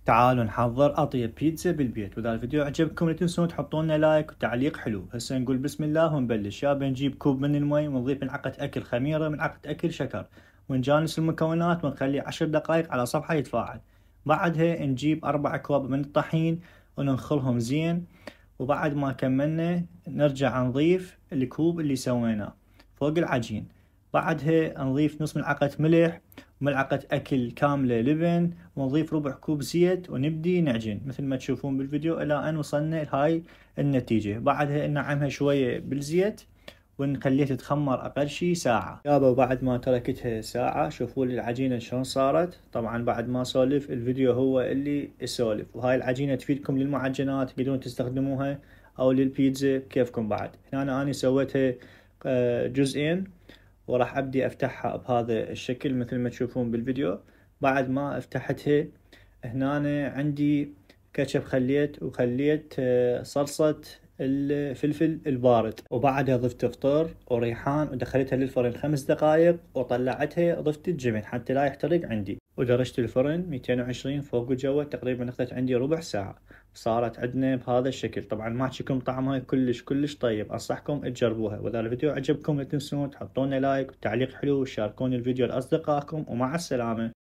تعالوا نحضر أطيب بيتزا بالبيت. وإذا الفيديو عجبكم لا تنسون تحطون لنا لايك وتعليق حلو. هسه نقول بسم الله ونبلش. يا بنجيب كوب من المي ونضيف ملعقة أكل خميرة، ملعقة أكل شكر، ونجانس المكونات ونخليه 10 دقائق على صفحة يتفاعل. بعدها نجيب 4 أكواب من الطحين وننخلهم زين. وبعد ما كملنا نرجع نضيف الكوب اللي سويناه فوق العجين. بعدها نضيف نص ملعقة ملح وملعقة أكل كاملة لبن، ونضيف ربع كوب زيت ونبدي نعجن مثل ما تشوفون بالفيديو إلى أن وصلنا لهاي النتيجة. بعدها ننعمها شوية بالزيت ونخليها تتخمر أقل شي ساعة. يابا بعد ما تركتها ساعة شوفوا لي العجينة شلون صارت. طبعا بعد ما سولف الفيديو هو اللي يسولف. وهاي العجينة تفيدكم للمعجنات تقدرون تستخدموها أو للبيتزا كيفكم. بعد هنا أنا سويتها جزئين، وراح أبدي أفتحها بهذا الشكل مثل ما تشوفون بالفيديو. بعد ما افتحتها هنا عندي كاتشب وخليت صلصة الفلفل البارد، وبعدها ضفت فطور وريحان ودخلتها للفرن 5 دقائق وطلعتها ضفت الجبن حتى لا يحترق عندي، ودرجة الفرن 220 فوق وجوا. تقريبا اخذت عندي ربع ساعة. صارت عندنا بهذا الشكل. طبعا ما تشكم طعمها كلش طيب، انصحكم تجربوها. واذا الفيديو عجبكم لا تنسون تحطون لايك وتعليق حلو وشاركون الفيديو لاصدقائكم، ومع السلامة.